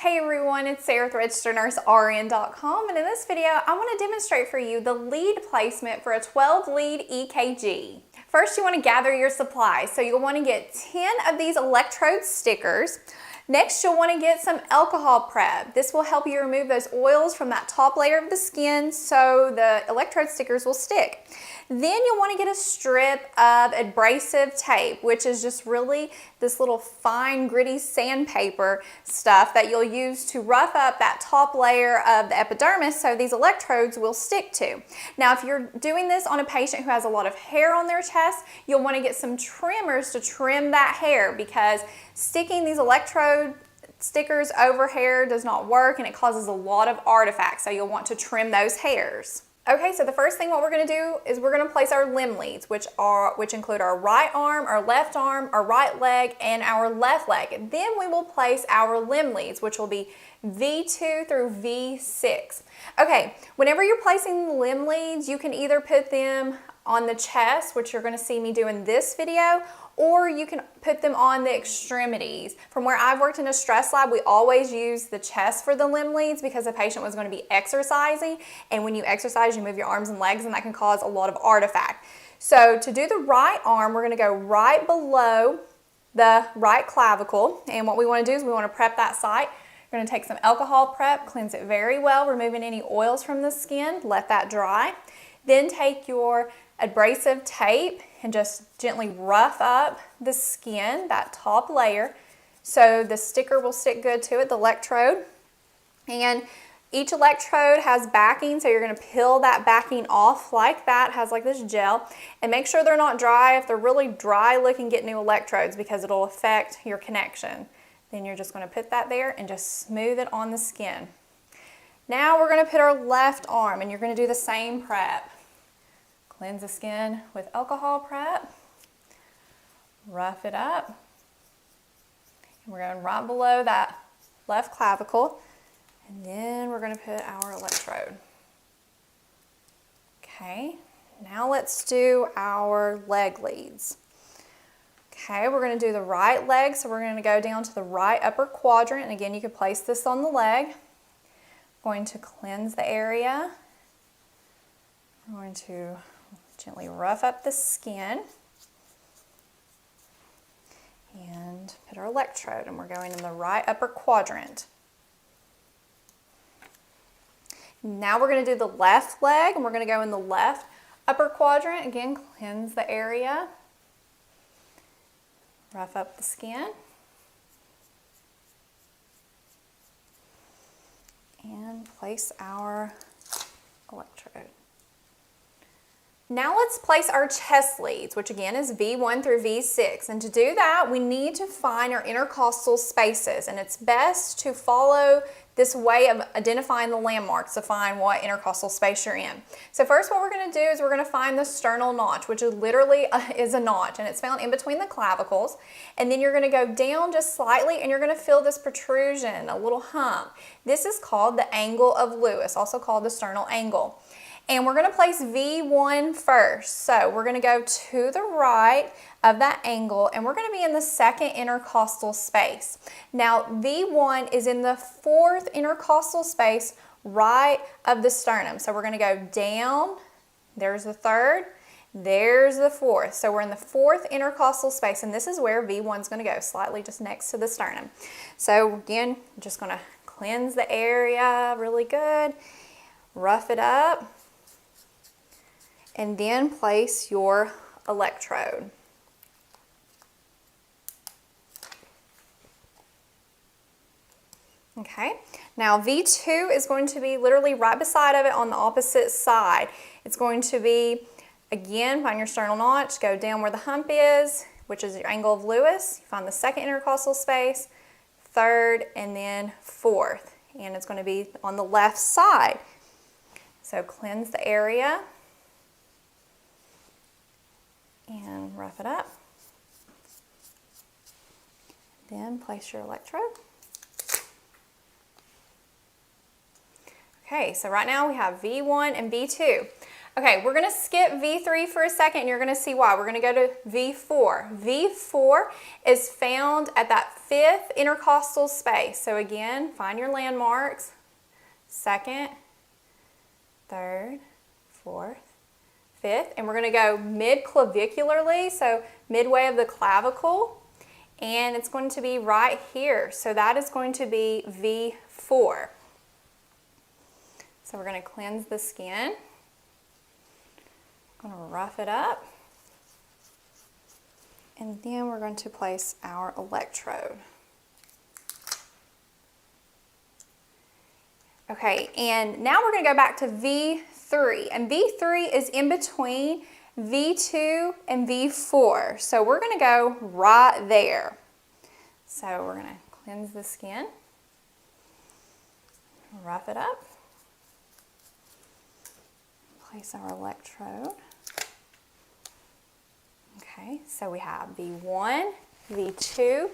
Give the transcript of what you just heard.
Hey everyone, it's Sarah with RegisteredNurseRN.com, and in this video I want to demonstrate for you the lead placement for a 12-lead EKG. First, you want to gather your supplies, so you'll want to get 10 of these electrode stickers. Next, you'll want to get some alcohol prep. This will help you remove those oils from that top layer of the skin so the electrode stickers will stick. Then you'll want to get a strip of abrasive tape, which is just really this little fine gritty sandpaper stuff that you'll use to rough up that top layer of the epidermis so these electrodes will stick to. Now, if you're doing this on a patient who has a lot of hair on their chest, you'll want to get some trimmers to trim that hair, because sticking these electrode stickers over hair does not work and it causes a lot of artifacts, so you'll want to trim those hairs. Okay, so the first thing what we're going to do is we're going to place our limb leads, which include our right arm, our right leg, and our left leg. Then we will place our limb leads, which will be V2 through V6. Okay, whenever you're placing the limb leads, you can either put them on the chest, which you're going to see me do in this video, or you can put them on the extremities. From where I've worked in a stress lab, we always use the chest for the limb leads because the patient was going to be exercising, and when you exercise, you move your arms and legs, and that can cause a lot of artifact. So to do the right arm, we're going to go right below the right clavicle, and what we want to do is we want to prep that site. We're going to take some alcohol prep, cleanse it very well, removing any oils from the skin, let that dry. Then take your abrasive tape and just gently rough up the skin, that top layer, so the sticker will stick good to it, the electrode. And each electrode has backing, so you're going to peel that backing off like that. It has like this gel, and make sure they're not dry. If they're really dry looking, get new electrodes because it'll affect your connection. Then you're just going to put that there and just smooth it on the skin. Now we're going to put our left arm, and you're going to do the same prep. Cleanse the skin with alcohol prep, rough it up, and we're going right below that left clavicle, and then we're going to put our electrode. Okay, now let's do our leg leads. Okay, we're going to do the right leg, so we're going to go down to the right upper quadrant, and again you can place this on the leg. I'm going to cleanse the area. I'm going to gently rough up the skin and put our electrode, and we're going in the right upper quadrant. Now we're going to do the left leg, and we're going to go in the left upper quadrant. Again, cleanse the area, rough up the skin, and place our electrode. Now let's place our chest leads, which again is V1 through V6. And to do that, we need to find our intercostal spaces. And it's best to follow this way of identifying the landmarks to find what intercostal space you're in. So first what we're going to do is we're going to find the sternal notch, which is literally is a notch, and it's found in between the clavicles. And then you're going to go down just slightly, and you're going to feel this protrusion, a little hump. This is called the angle of Lewis, also called the sternal angle. And we're going to place V1 first. So we're going to go to the right of that angle, and we're going to be in the second intercostal space. Now V1 is in the fourth intercostal space right of the sternum. So we're going to go down, there's the third, there's the fourth. So we're in the fourth intercostal space, and this is where V1 is going to go, slightly just next to the sternum. So again, I'm just going to cleanse the area really good, rough it up, and then place your electrode. Okay, now V2 is going to be literally right beside of it on the opposite side. It's going to be, again, find your sternal notch, go down where the hump is, which is your angle of Lewis. You find the second intercostal space, third, and then fourth. And it's going to be on the left side. So cleanse the area and rough it up. Then place your electrode. Okay, so right now we have V1 and V2. Okay, we're gonna skip V3 for a second and you're gonna see why. We're gonna go to V4. V4 is found at that 5th intercostal space. So again, find your landmarks. 2nd, 3rd, 4th, 5th, and we're gonna go mid-clavicularly, so midway of the clavicle, and it's going to be right here. So that is going to be V4. So we're gonna cleanse the skin. I'm going to rough it up, and then we're going to place our electrode. Okay, and now we're going to go back to V3, and V3 is in between V2 and V4, so we're going to go right there. So we're going to cleanse the skin, rough it up, place our electrode. Okay, so we have V1, V2,